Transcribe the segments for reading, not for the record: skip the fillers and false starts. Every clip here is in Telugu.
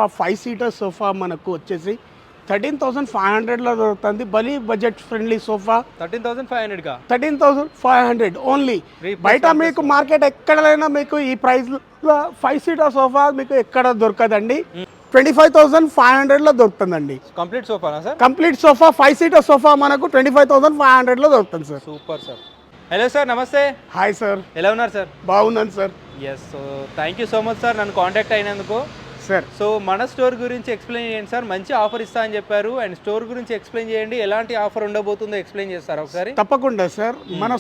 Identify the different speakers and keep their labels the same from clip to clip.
Speaker 1: 5 సీటర్ సోఫా మనకు వచ్చేసి 13,500లో దొరుకుతుంది. బలి బడ్జెట్ ఫ్రెండ్లీ సోఫా 13,500 ఓన్లీ. బయట మీకు మార్కెట్ ఎక్కడైనా మీకు ఈ ప్రైస్లో 5 సీటర్ సోఫా మీకు ఎక్కడ దొరకదండి. 25,500లో దొరుకుతుందండి.
Speaker 2: కంప్లీట్ సోఫానా sir?
Speaker 1: Complete sofa 5 seater sofa మనకు 25,500లో దొరుకుతుంది sir.
Speaker 2: Super sir. Hello sir, నమస్తే.
Speaker 1: హాయ్ సార్,
Speaker 2: ఎలా ఉన్నారు సార్?
Speaker 1: బాగున్నాను sir.
Speaker 2: Yes, so thank you so much sir నన్ను కాంటాక్ట్ అయినందుకు.
Speaker 1: సార్
Speaker 2: సో మన స్టోర్ గురించి ఎక్స్ప్లెయిన్ చేయండి సార్. మంచి ఆఫర్ ఇస్తా అని చెప్పారు, అండ్ స్టోర్ గురించి ఎక్స్ప్లెయిన్ చేయండి. ఎలాంటి ఆఫర్ ఉండబోతుందో ఎక్స్ప్లెయిన్ చేస్తారు ఒకసారి?
Speaker 1: తప్పకుండా సార్. మన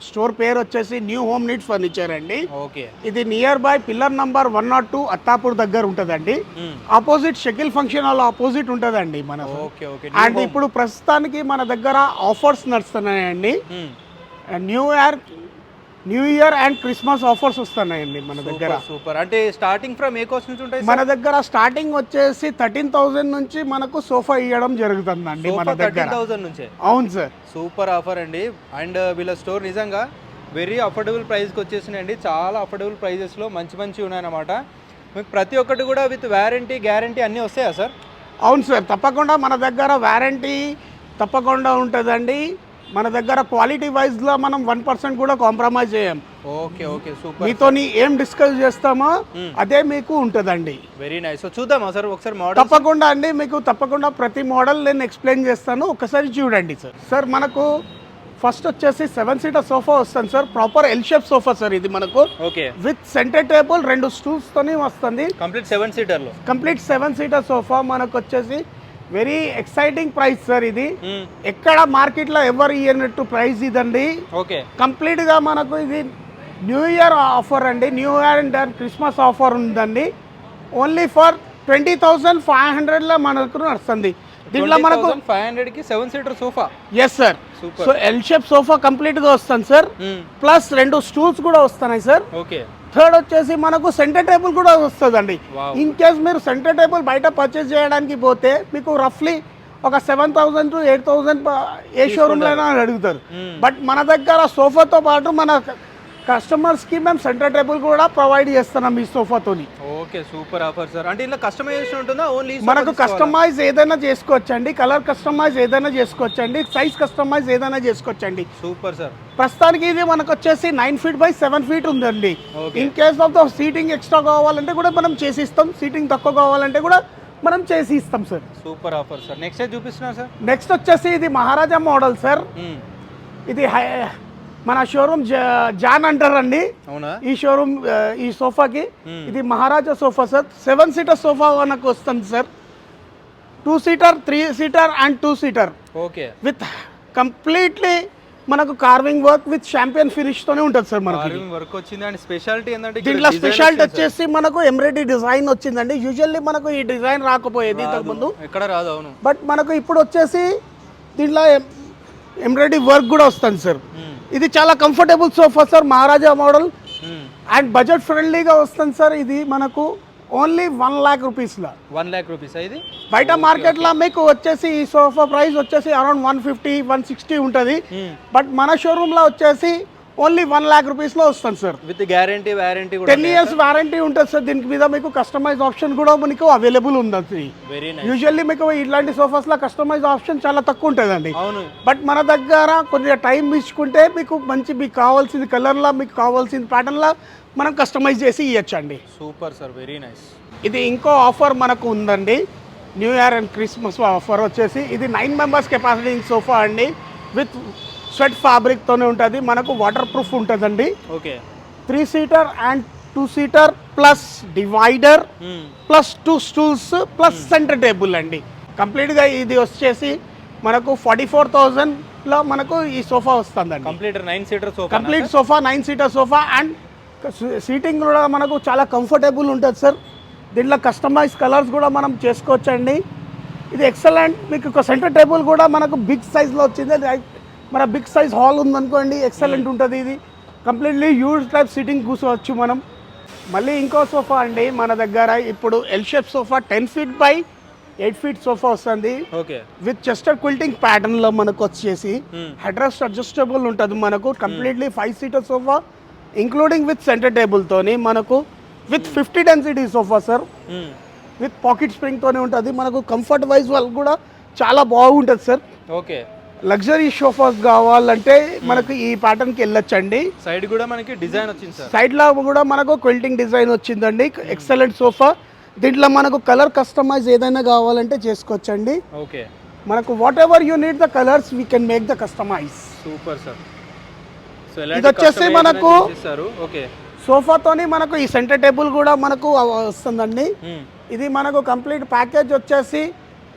Speaker 1: స్టోర్ పేరు వచ్చేసి న్యూ హోమ్ నీడ్స్ ఫర్నిచర్ అండి.
Speaker 2: ఓకే.
Speaker 1: ఇది near by pillar number 102 Attapur దగ్గర ఉంటుందండి. Opposite Shakil function hall opposite ఉంటుందండి మన.
Speaker 2: Okay okay.
Speaker 1: అండ్ ఇప్పుడు ప్రస్తుతానికి మన దగ్గర ఆఫర్స్ నడుస్తున్నాయండి. New year and Christmas offers వస్తున్నాయండి మన దగ్గర.
Speaker 2: సూపర్. అంటే స్టార్టింగ్ ఫ్రమ్ ఏ కాస్ట్ నుంచి ఉంటాయి
Speaker 1: మన దగ్గర? స్టార్టింగ్ వచ్చేసి 13,000 నుంచి మనకు సోఫా ఇవ్వడం జరుగుతుందండి మన దగ్గర.
Speaker 2: 13,000 నుంచే?
Speaker 1: అవును సార్.
Speaker 2: సూపర్ ఆఫర్ అండి. అండ్ వీళ్ళ స్టోర్ నిజంగా వెరీ అఫోర్డబుల్ ప్రైస్కి వచ్చేసినాయండి. చాలా అఫోర్డబుల్ ప్రైజెస్లో మంచి ఉన్నాయన్నమాట. మీకు ప్రతి ఒక్కటి కూడా విత్ వారంటీ గ్యారంటీ అన్నీ వస్తాయా సార్?
Speaker 1: అవును సార్, తప్పకుండా మన దగ్గర వారంటీ తప్పకుండా ఉంటుందండి. మన దగ్గర క్వాలిటీ వైజ్లో మనం 1% కూడా కాంప్రమైజ్ చేయం.
Speaker 2: Okay okay, super.
Speaker 1: మీతోని ఏం డిస్కస్ చేస్తామో అదే మీకు ఉంటుందండి.
Speaker 2: Very nice. సో చూద్దామా సార్ ఒకసారి మోడల్?
Speaker 1: తప్పకుండా అండి, మీకు తప్పకుండా ప్రతి మోడల్ నేను ఎక్స్ప్లెయిన్ చేస్తాను, ఒకసారి చూడండి సార్. సార్ మనకు ఫస్ట్ వచ్చేసి 7 సీటర్ సోఫా వస్తుంది sir. Proper L shape sofa sir ఇది మనకు.
Speaker 2: Okay.
Speaker 1: With centre table 2 stools తోని వస్తుంది.
Speaker 2: కంప్లీట్ 7 సీటర్లో.
Speaker 1: కంప్లీట్ 7 సీటర్ సోఫా మనకు వచ్చేసి వెరీ ఎక్సైటింగ్ ప్రైస్ సార్ ఇది. ఎక్కడ మార్కెట్లో ఎవరు ఇయ్యనట్టు ప్రైస్ ఇదండి.
Speaker 2: ఓకే.
Speaker 1: కంప్లీట్ గా మనకు ఇది న్యూ ఇయర్ ఆఫర్ అండి. New year and Christmas offer ఉందండి. ఓన్లీ ఫర్ 20,500లో మనకు నడుస్తుంది. దీంట్లో మనకు
Speaker 2: 500కి 7 seater sofa.
Speaker 1: Yes sir. So L shape sofa complete గా వస్తుంది సార్. ప్లస్ 2 స్టూల్స్ కూడా వస్తున్నాయి సార్.
Speaker 2: ఓకే.
Speaker 1: థర్డ్ వచ్చేసి మనకు సెంటర్ టేబుల్ కూడా వస్తుందండి. ఇన్ కేస్ మీరు సెంటర్ టేబుల్ బయట పర్చేస్ చేయడానికి పోతే మీకు రఫ్లీ ఒక 7,000 to 8,000 ఏ షోరూమ్లో అయినా అడుగుతారు. బట్ మన దగ్గర సోఫాతో పాటు మన కస్టమర్స్కి మేము సెంటర్ టేబుల్ కూడా ప్రొవైడ్ చేస్తున్నాం ఈ సోఫాతోని.
Speaker 2: Okay, super offer sir. అంటే ఇలా కస్టమైజేషన్ ఉంటుందా? ఓన్లీ
Speaker 1: మనకు కస్టమైజ్ ఏదైనా చేసుకోవచ్చండి, కలర్ కస్టమైజ్ ఏదైనా చేసుకోవచ్చండి, సైజ్ కస్టమైజ్ ఏదైనా చేసుకోవచ్చండి.
Speaker 2: Super sir.
Speaker 1: ప్రస్తుతానికి ఇది మనకు వచ్చేసి 9 feet by 7 feet ఉందండి. In case of the seating extra కావాలంటే కూడా మనం చేసి ఇస్తాం, సీటింగ్ తక్కువ కావాలంటే కూడా మనం చేసి ఇస్తాం sir.
Speaker 2: Super offer sir. Next చూపిస్తున్నారు సార్.
Speaker 1: నెక్స్ట్ వచ్చేసి ఇది మహారాజా మోడల్ సార్. ఇది మన షోరూమ్ జాన్ అంటారండి.
Speaker 2: అవునా?
Speaker 1: ఈ షోరూమ్ ఈ సోఫాకి ఇది Maharaja sofa sir. 7 seater sofa మనకు వస్తుంది sir. 2 seater 3 seater and 2 seater.
Speaker 2: Okay.
Speaker 1: With completely మనకు carving work with champagne finish తోనే ఉంటుంది సార్. మనకు
Speaker 2: కార్వింగ్ వర్క్ వచ్చింది. అండ్ స్పెషాలిటీ ఏంటంటే
Speaker 1: దీంట్లో స్పెషాలిటీ వచ్చేసి మనకు ఎంబ్రాయిడరీ డిజైన్ వచ్చిందండి. యూజువల్లీ మనకు ఈ డిజైన్ రాకపోయేది ఇంతకు ముందు,
Speaker 2: ఎక్కడ రాదు. అవును.
Speaker 1: బట్ మనకు ఇప్పుడు వచ్చేసి దీంట్లో ఎంబ్రాయిడరీ వర్క్ కూడా వస్తుంది సార్. ఇది చాలా comfortable sofa sir, Maharaja model and budget ఫ్రెండ్లీగా వస్తుంది సార్. ఇది మనకు ఓన్లీ 1 lakh రూపీస్లో.
Speaker 2: 1 lakh రూపీస్ ఇది.
Speaker 1: బయట మార్కెట్లో మీకు వచ్చేసి ఈ సోఫా ప్రైస్ వచ్చేసి అరౌండ్ 150, 160 ఉంటుంది. బట్ మన షోరూమ్లో వచ్చేసి ఓన్లీ 1 lakh రూపీస్లో వస్తుంది సార్.
Speaker 2: విత్ గ్యారంటీ వారంటీ కూడా
Speaker 1: 10 years వారంటీ ఉంటుంది సార్. దీనికి మీద మీకు కస్టమైజ్ ఆప్షన్ కూడా మీకు అవైలబుల్ ఉంది. యూజువల్లీ మీకు ఇట్లాంటి సోఫాస్లో కస్టమైజ్ ఆప్షన్ చాలా తక్కువ ఉంటుందండి.
Speaker 2: అవును.
Speaker 1: బట్ మన దగ్గర కొద్దిగా టైం ఇచ్చుకుంటే మీకు మీకు కావాల్సింది కలర్లో, మీకు కావాల్సిన ప్యాటర్న్లో మనం కస్టమైజ్ చేసి ఇవ్వచ్చండి.
Speaker 2: Super sir, very nice.
Speaker 1: ఇది ఇంకో ఆఫర్ మనకు ఉందండి. New year and Christmas offer వచ్చేసి ఇది 9 members కెపాసిటీ సోఫా అండి. విత్ స్వెట్ ఫ్యాబ్రిక్తోనే ఉంటుంది. మనకు వాటర్ ప్రూఫ్ ఉంటుందండి.
Speaker 2: Okay.
Speaker 1: 3 seater and 2 seater plus divider plus 2 stools plus centre table అండి. కంప్లీట్గా ఇది వచ్చేసి మనకు 44,000లో మనకు ఈ సోఫా వస్తుందండి.
Speaker 2: Complete 9 seater sofa.
Speaker 1: Complete sofa 9 seater sofa and seating కూడా మనకు చాలా కంఫర్టబుల్ ఉంటుంది సార్. దీంట్లో కస్టమైజ్ కలర్స్ కూడా మనం చేసుకోవచ్చండి. ఇది ఎక్సలెంట్. మీకు ఒక సెంటర్ టేబుల్ కూడా మనకు బిగ్ సైజ్లో వచ్చింది. మన బిగ్ సైజ్ హాల్ ఉందనుకోండి, ఎక్సలెంట్ ఉంటుంది. ఇది కంప్లీట్లీ హ్యూజ్ టైప్ సీటింగ్ కూర్చోవచ్చు మనం. మళ్ళీ ఇంకో సోఫా అండి మన దగ్గర ఇప్పుడు L shape sofa 10 feet by 8 feet సోఫా వస్తుంది.
Speaker 2: ఓకే.
Speaker 1: విత్ చెస్టర్ క్విల్టింగ్ ప్యాటర్న్లో మనకు వచ్చేసి హెడ్ రెస్ట్ అడ్జస్టబుల్ ఉంటుంది. మనకు completely 5 seater sofa including with centre టేబుల్తోని మనకు with 50 density sofa sir, with pocket స్ప్రింగ్తోనే ఉంటుంది. మనకు కంఫర్ట్ వైజ్ వాళ్ళకి కూడా చాలా బాగుంటుంది సార్.
Speaker 2: ఓకే,
Speaker 1: లగ్జరీ సోఫాస్ కావాలంటే మనకు ఈ ప్యాటర్న్కి వెళ్ళొచ్చండి.
Speaker 2: సైడ్ కూడా మనకి డిజైన్ వచ్చింది సార్.
Speaker 1: సైడ్లో కూడా మనకు క్విల్టింగ్ డిజైన్ వచ్చిందండి. Excellent sofa. దీంట్లో మనకు కలర్ కస్టమైజ్ ఏదైనా కావాలంటే చేసుకోవచ్చండి.
Speaker 2: ఓకే,
Speaker 1: మనకు whatever you need the colours we can make the customise.
Speaker 2: Super sir. So
Speaker 1: ఇది వచ్చేసి మనకు
Speaker 2: ఓకే
Speaker 1: సోఫాతోని మనకు ఈ సెంటర్ టేబుల్ కూడా మనకు వస్తుందండి. ఇది మనకు కంప్లీట్ ప్యాకేజ్ వచ్చేసి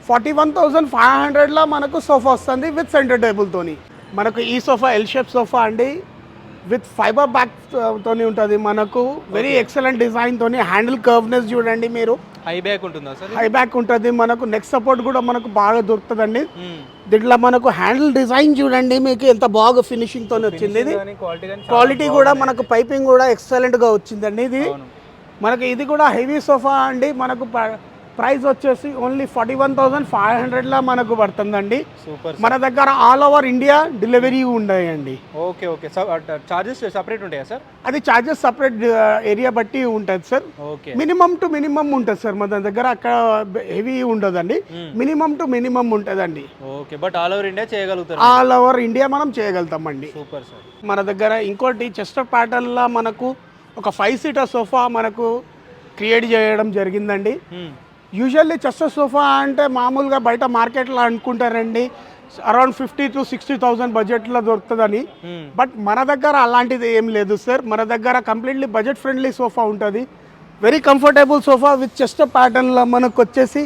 Speaker 1: 41,500లో మనకు సోఫా వస్తుంది విత్ సెంటర్ టేబుల్తోని. మనకు ఈ సోఫా ఎల్ షేప్ సోఫా అండి, విత్ ఫైబర్ బ్యాక్ తోని ఉంటుంది. మనకు వెరీ ఎక్సలెంట్ డిజైన్ తోని. హ్యాండిల్ కర్వ్నెస్ చూడండి మీరు,
Speaker 2: హై బ్యాక్ ఉంటుందా సార్?
Speaker 1: హై బ్యాక్ ఉంటుంది. మనకు నెక్ సపోర్ట్ కూడా మనకు బాగా దొరుకుతుందండి. దీంట్లో మనకు హ్యాండిల్ డిజైన్ చూడండి మీకు ఎంత బాగా ఫినిషింగ్ తోని వచ్చింది. ఇది క్వాలిటీ కూడా మనకు పైపింగ్ కూడా ఎక్సలెంట్ గా వచ్చిందండి. ఇది మనకి ఇది కూడా హెవీ సోఫా అండి. మనకు ప్రైస్ వచ్చేసి ఓన్లీ 41,500లా మనకు పడుతుందండి.
Speaker 2: సూపర్.
Speaker 1: మన దగ్గర ఆల్ ఓవర్ ఇండియా డెలివరీ ఉన్నాయండి.
Speaker 2: ఓకే ఓకే, చార్జెస్ సపరేట్ ఉంటాయా సార్?
Speaker 1: అది చార్జెస్ సపరేట్ ఏరియా బట్టి ఉంటుంది sir.
Speaker 2: Okay,
Speaker 1: minimum to minimum ఉంటుంది సార్ మన దగ్గర. అక్కడ హెవీ ఉండదండి, మినిమం టు మినిమం ఉంటుందండి.
Speaker 2: Okay, but all over India చేయగలుగుతారు?
Speaker 1: ఆల్ ఓవర్ ఇండియా మనం చేయగలుగుతామండి.
Speaker 2: Super sir.
Speaker 1: మన దగ్గర ఇంకోటి చెస్టర్ ప్యాటర్న్లో మనకు ఒక 5 సీటర్ సోఫా మనకు క్రియేట్ చేయడం జరిగిందండి. యూజువల్లీ చెస్టర్ సోఫా అంటే మామూలుగా బయట మార్కెట్లో అనుకుంటారండి అరౌండ్ 50,000 to 60,000 బడ్జెట్లో దొరుకుతుందని. బట్ మన దగ్గర అలాంటిది ఏం లేదు సార్. మన దగ్గర కంప్లీట్లీ బడ్జెట్ ఫ్రెండ్లీ సోఫా ఉంటుంది. Very comfortable sofa with chester ప్యాటర్న్లో మనకు వచ్చేసి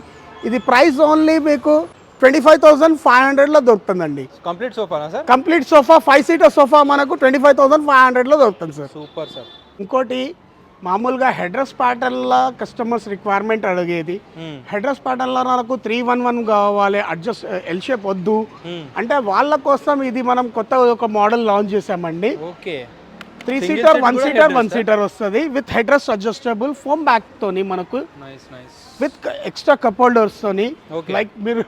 Speaker 1: ఇది ప్రైస్ ఓన్లీ మీకు 25,500లో దొరుకుతుందండి.
Speaker 2: కంప్లీట్ సోఫానా sir? Complete
Speaker 1: sofa 5 seater sofa మనకు 25,500లో దొరుకుతుంది సార్.
Speaker 2: Super sir.
Speaker 1: ఇంకోటి మామూలుగా హెడ్రెస్ ప్యాటర్న్లో కస్టమర్స్ రిక్వైర్మెంట్ అడిగేది. హెడ్రెస్ ప్యాటర్న్లో మనకు 311 కావాలి, అడ్జస్ట్ ఎల్ షేప్ వద్దు అంటే వాళ్ళ కోసం ఇది మనం కొత్త ఒక మోడల్ లాంచ్ చేసామండి.
Speaker 2: ఓకే,
Speaker 1: 3 సీటర్ 1 సీటర్ 1 సీటర్ వస్తుంది with headrest adjustable foam back తోని మనకు విత్ ఎక్స్ట్రా కప్ హోల్డర్స్ తోని. లైక్ మీరు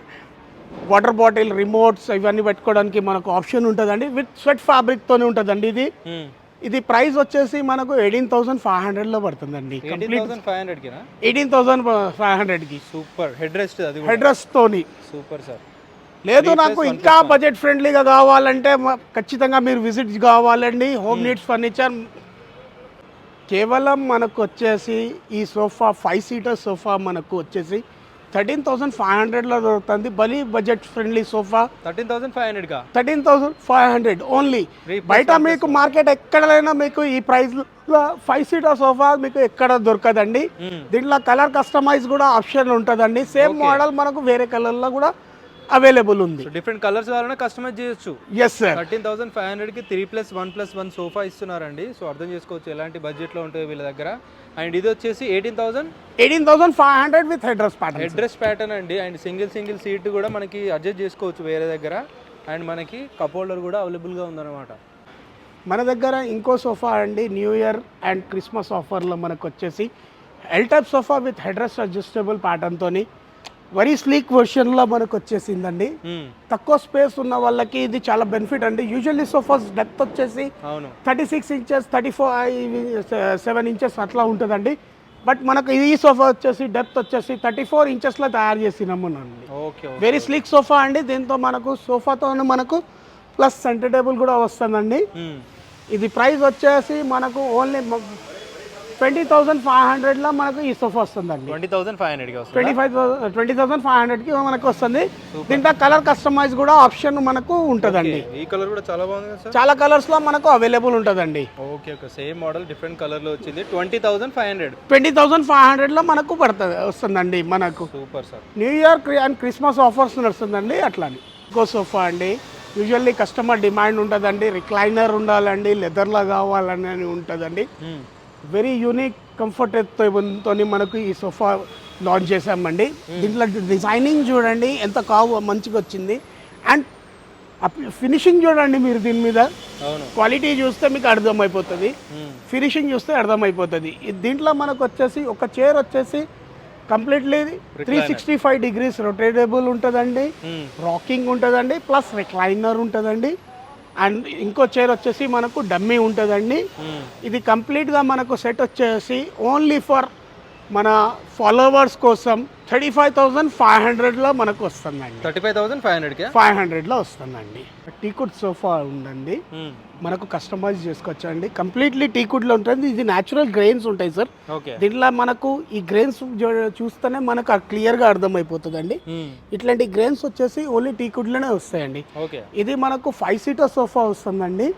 Speaker 1: వాటర్ బాటిల్, రిమోట్స్ ఇవన్నీ పెట్టుకోవడానికి మనకు ఆప్షన్ ఉంటుందండి. విత్ స్వెట్ ఫ్యాబ్రిక్ తోని ఉంటుందండి. ఇది ప్రైస్ వచ్చేసి మనకు 18,500లో పడుతుందండి. 18,500కి
Speaker 2: సూపర్. హెడ్
Speaker 1: రెస్ట్ తోని.
Speaker 2: Super sir.
Speaker 1: లేదు నాకు ఇంకా బడ్జెట్ ఫ్రెండ్లీగా కావాలంటే ఖచ్చితంగా మీరు విజిట్ కావాలండి. హోమ్ నీడ్స్ ఫర్నిచర్ కేవలం మనకు వచ్చేసి ఈ సోఫా 5 సీటర్ సోఫా మనకు వచ్చేసి 13,500లో దొరుకుతుంది. బలి బడ్జెట్ ఫ్రెండ్లీ సోఫా 13,500 ఓన్లీ. బయట మీకు మార్కెట్ ఎక్కడైనా మీకు ఈ ప్రైస్లో 5 సీటర్ సోఫా మీకు ఎక్కడ దొరకదండి. దీంట్లో కలర్ కస్టమైజ్ కూడా ఆప్షన్ ఉంటుందండి. సేమ్ మోడల్ మనకు వేరే కలర్లో కూడా అవైలబుల్ ఉంది.
Speaker 2: డిఫరెంట్ కలర్స్ వాళ్ళని కస్టమైజ్ చేయొచ్చు.
Speaker 1: Yes sir.
Speaker 2: 13,500కి 3+1+1 సోఫా ఇస్తున్నారండి. సో అర్థం చేసుకోవచ్చు ఎలాంటి బడ్జెట్లో ఉంటుంది వీళ్ళ దగ్గర. అండ్ ఇది వచ్చేసి
Speaker 1: 18,500 విత్ హెడ్రెస్
Speaker 2: ప్యాటర్న్ అండి. అండ్ సింగిల్ సీట్ కూడా మనకి అడ్జస్ట్ చేసుకోవచ్చు వేరే దగ్గర. అండ్ మనకి కప్ హోల్డర్ కూడా అవైలబుల్గా ఉందన్నమాట.
Speaker 1: మన దగ్గర ఇంకో సోఫా అండి, న్యూ ఇయర్ అండ్ క్రిస్మస్ ఆఫర్లో మనకు వచ్చేసి L type sofa with headrest adjustable ప్యాటర్న్తోని వెరీ స్లీక్ వర్షన్లో మనకు వచ్చేసిందండి. తక్కువ స్పేస్ ఉన్న వాళ్ళకి ఇది చాలా బెనిఫిట్ అండి. యూజువల్లీ సోఫాస్ డెప్త్ వచ్చేసి 36 ఇంచెస్ 37 ఇంచెస్ అట్లా ఉంటుందండి. బట్ మనకు ఈ సోఫా వచ్చేసి డెప్త్ వచ్చేసి 34 ఇంచెస్లో తయారు చేసినాము అండి. వెరీ స్లీక్ సోఫా అండి. దీంతో మనకు సోఫాతో మనకు ప్లస్ సెంటర్ టేబుల్ కూడా వస్తుందండి. ఇది ప్రైస్ వచ్చేసి మనకు ఓన్లీ 20,500లో మనకు ఈ సోఫా వస్తుందండి. 20,500కి మనకు వస్తుంది. దీంట్లో కలర్ కస్టమైజ్ కూడా ఆప్షన్ మనకు ఉంటుందండి.
Speaker 2: ఈ కలర్ కూడా చాలా బాగుంది సార్.
Speaker 1: చాలా కలర్స్ లో మనకు అవైలబుల్ ఉంటుందండి.
Speaker 2: Okay okay, same model different colour లో వచ్చింది.
Speaker 1: 20,500లో మనకు పడుతుంది వస్తుందండి మనకు.
Speaker 2: Super sir.
Speaker 1: New year and Christmas offers నడుస్తుందండి. అట్లానే ఇంకో సోఫా అండి. యూజువల్లీ కస్టమర్ డిమాండ్ ఉంటుందండి. రిక్లైనర్ ఉండాలండి, లెదర్లా కావాలని ఉంటుందండి. వెరీ యూనిక్ కంఫర్టబుల్తో మనకు ఈ సోఫా లాంచ్ చేసామండి. దీంట్లో డిజైనింగ్ చూడండి ఎంత మంచిగా వచ్చింది. అండ్ ఫినిషింగ్ చూడండి మీరు. దీని మీద క్వాలిటీ చూస్తే మీకు అర్థమైపోతుంది, ఫినిషింగ్ చూస్తే అర్థమైపోతుంది. దీంట్లో మనకు వచ్చేసి ఒక చైర్ వచ్చేసి కంప్లీట్లీ 365 degrees రొటేటబుల్ ఉంటుందండి, రాకింగ్ ఉంటుందండి, ప్లస్ రిక్లైనర్ ఉంటుందండి. అండ్ ఇంకో చైర్ వచ్చేసి మనకు డమ్మీ ఉంటుందండి. ఇది కంప్లీట్గా మనకు సెట్ వచ్చేసి ఓన్లీ ఫర్ మన ఫాలోవర్స్ కోసం 35,500లో మనకు వస్తుందండి.
Speaker 2: 35,500కి
Speaker 1: 500లో వస్తుందండి. టీకుడ్ సోఫా ఉందండి, మనకు కస్టమైజ్ చేసుకోవచ్చు అండి. కంప్లీట్లీ టీకుడ్లో ఉంటుంది. ఇది న్యాచురల్ గ్రెయిన్స్ ఉంటాయి సార్.
Speaker 2: ఓకే.
Speaker 1: దీంట్లో మనకు ఈ గ్రెయిన్స్ చూస్తేనే మనకు క్లియర్గా అర్థమైపోతుందండి. ఇట్లాంటి గ్రెయిన్స్ వచ్చేసి ఓన్లీ టీకుడ్లోనే వస్తాయండి.
Speaker 2: ఓకే.
Speaker 1: ఇది మనకు 5 సీటర్ సోఫా వస్తుందండి.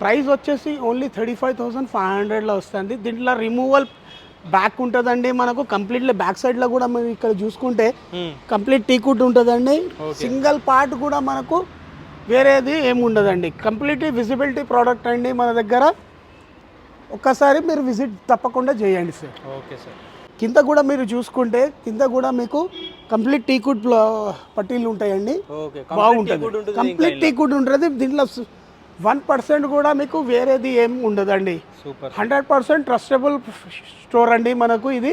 Speaker 1: ప్రైస్ వచ్చేసి ఓన్లీ 35,500లో వస్తుంది. దీంట్లో రిమూవల్ బ్యాక్ ఉంటుందండి. మనకు కంప్లీట్లీ బ్యాక్ సైడ్లో కూడా మనం ఇక్కడ చూసుకుంటే కంప్లీట్ టీకుడ్ ఉంటుందండి. సింగిల్ పార్ట్ కూడా మనకు వేరేది ఏమి ఉండదండి. కంప్లీట్లీ విజిబిలిటీ ప్రోడక్ట్ అండి మన దగ్గర. ఒక్కసారి మీరు విజిట్ తప్పకుండా చేయండి సార్.
Speaker 2: Okay sir.
Speaker 1: కింద కూడా మీరు చూసుకుంటే కింద కూడా మీకు కంప్లీట్ టీకుడ్ పట్టీలు ఉంటాయండి. బాగుంటుంది. కంప్లీట్ టీకుడ్ ఉంటుంది. దీంట్లో 1% కూడా మీకు వేరేది ఏం ఉండదండి. 100% ట్రస్టబుల్ స్టోర్ అండి మనకు. ఇది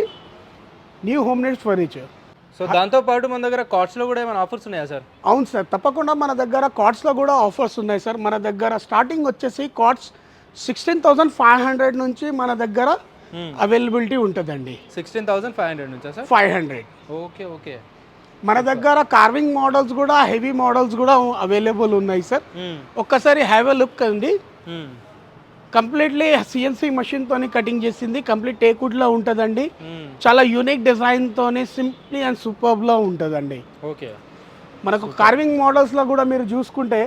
Speaker 1: new home needs furniture.
Speaker 2: So దాంతో పాటు మన దగ్గర కార్డ్స్లో కూడా ఏమైనా ఆఫర్స్ ఉన్నాయా సార్?
Speaker 1: అవును సార్, తప్పకుండా మన దగ్గర కార్డ్స్లో కూడా ఆఫర్స్ ఉన్నాయి సార్. మన దగ్గర స్టార్టింగ్ వచ్చేసి కార్డ్స్ 16,500 నుంచి మన దగ్గర అవైలబిలిటీ ఉంటుందండి.
Speaker 2: 16,500 నుంచా సార్? 500. Okay okay.
Speaker 1: మన దగ్గర కార్వింగ్ మోడల్స్ కూడా హెవీ మోడల్స్ కూడా అవైలబుల్ ఉన్నాయి సార్. ఒక్కసారి హ్యావ్ ఎ లుక్ అండి. కంప్లీట్లీ సిఎన్సి మషిన్ తోని కటింగ్ చేసింది. కంప్లీట్ టేకుడ్లో ఉంటుందండి. చాలా యూనిక్ డిజైన్ తోని సింప్లీ అండ్ సూపర్బ్ లో ఉంటుందండి.
Speaker 2: ఓకే.
Speaker 1: మనకు కార్వింగ్ మోడల్స్ లో కూడా మీరు చూసుకుంటే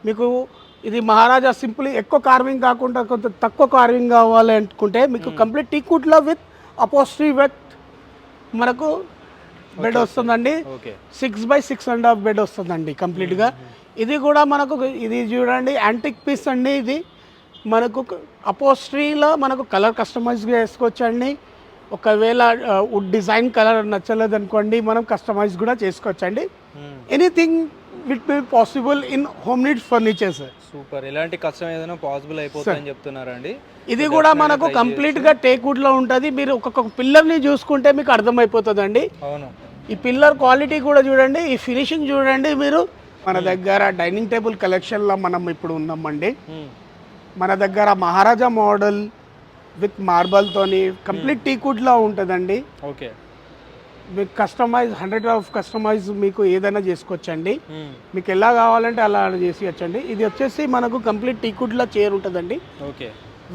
Speaker 1: మీకు ఇది మహారాజా సింపుల్ ఎక్కువ కార్వింగ్ కాకుండా కొంచెం తక్కువ కార్వింగ్ కావాలి అనుకుంటే మీకు కంప్లీట్ టీకుడ్లో విత్ అపోస్ట్రీ విత్ మనకు బెడ్ వస్తుందండి. 6x6.5 బెడ్ వస్తుందండి కంప్లీట్గా. ఇది కూడా మనకు ఇది చూడండి యాంటిక్ పీస్ అండి. ఇది మనకు అపోస్ట్రీలో మనకు కలర్ కస్టమైజ్ చేసుకోవచ్చు అండి. ఒకవేళ వుడ్ డిజైన్ కలర్ నచ్చలేదు అనుకోండి మనం కస్టమైజ్ కూడా చేసుకోవచ్చు అండి. Anything will be possible in home needs furniture sir.
Speaker 2: Super. ఎలాంటి కష్టం ఏదైనా పాసిబుల్ అయిపోతుందని చెప్తున్నారండి.
Speaker 1: ఇది కూడా మనకు కంప్లీట్గా టేక్వుడ్లో ఉంటుంది. మీరు ఒక్కొక్క పిల్లర్ని చూసుకుంటే మీకు అర్థమైపోతుందండి.
Speaker 2: అవును.
Speaker 1: ఈ పిల్లర్ క్వాలిటీ కూడా చూడండి, ఈ ఫినిషింగ్ చూడండి మీరు. మన దగ్గర డైనింగ్ టేబుల్ కలెక్షన్లో మనం ఇప్పుడు ఉన్నామండి. మన దగ్గర మహారాజా మోడల్ విత్ మార్బల్తోని కంప్లీట్ టీకుడ్లో ఉంటుందండి.
Speaker 2: ఓకే.
Speaker 1: మీకు కస్టమైజ్ 100 కస్టమైజ్ మీకు ఏదైనా చేసుకోవచ్చండి. మీకు ఎలా కావాలంటే అలా చేసేయచ్చండి. ఇది వచ్చేసి మనకు కంప్లీట్ టీకుడ్లో చైర్ ఉంటుందండి.
Speaker 2: ఓకే.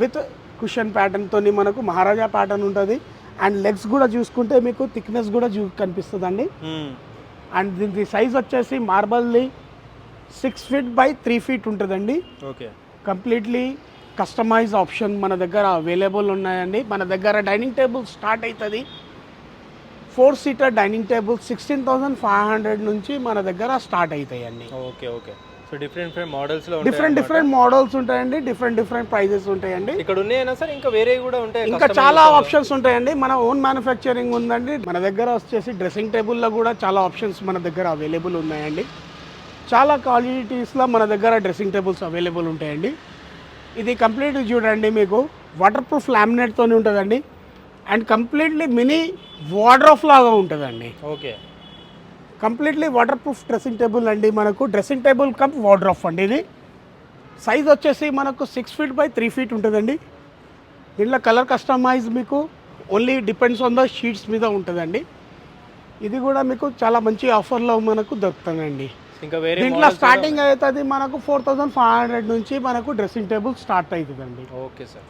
Speaker 1: విత్ కుషన్ ప్యాటర్న్తో మనకు మహారాజా ప్యాటర్న్ ఉంటుంది. అండ్ లెగ్స్ కూడా చూసుకుంటే మీకు థిక్నెస్ కూడా కనిపిస్తుందండి. అండ్ దీని సైజ్ వచ్చేసి మార్బల్ది 6 feet by 3 feet ఉంటుందండి.
Speaker 2: ఓకే. కంప్లీట్లీ
Speaker 1: కస్టమైజ్ ఆప్షన్ మన దగ్గర అవైలబుల్ ఉన్నాయండి. మన దగ్గర డైనింగ్ టేబుల్ స్టార్ట్ అవుతుంది 4 seater డైనింగ్ టేబుల్ 16,500 నుంచి మన దగ్గర స్టార్ట్ అవుతాయండి.
Speaker 2: Okay okay. సో డిఫరెంట్ మోడల్స్లో
Speaker 1: డిఫరెంట్ మోడల్స్ ఉంటాయండి. డిఫరెంట్ ప్రైజెస్ ఉంటాయండి.
Speaker 2: ఇక్కడ ఉన్నాయన్నా సార్? ఇంకా వేరే కూడా ఉంటాయి?
Speaker 1: ఇంకా చాలా ఆప్షన్స్ ఉంటాయండి. మన ఓన్ మ్యానుఫ్యాక్చరింగ్ ఉందండి. మన దగ్గర వచ్చేసి డ్రెస్సింగ్ టేబుల్లో కూడా చాలా ఆప్షన్స్ మన దగ్గర అవైలబుల్ ఉన్నాయండి. చాలా క్వాలిటీస్లో మన దగ్గర డ్రెస్సింగ్ టేబుల్స్ అవైలబుల్ ఉంటాయండి. ఇది కంప్లీట్ చూడండి మీకు వాటర్ ప్రూఫ్ లామినేట్తో ఉంటుందండి. అండ్ కంప్లీట్లీ మినీ వార్డ్రోబ్ లాగా ఉంటుందండి.
Speaker 2: Okay.
Speaker 1: Completely water proof dressing table అండి. మనకు డ్రెస్సింగ్ టేబుల్ కమ్ వార్డ్రోబ్ అండి. ఇది సైజ్ వచ్చేసి మనకు 6 feet by 3 feet ఉంటుందండి. దీంట్లో కలర్ కస్టమైజ్ మీకు only depends on the sheets మీద ఉంటుందండి. ఇది కూడా మీకు చాలా మంచి ఆఫర్లో మనకు దొరుకుతుందండి.
Speaker 2: ఇంకా వేరే
Speaker 1: దీంట్లో స్టార్టింగ్ అవుతుంది మనకు 4,500 నుంచి మనకు డ్రెస్సింగ్ టేబుల్ స్టార్ట్ అవుతుందండి.
Speaker 2: Okay sir.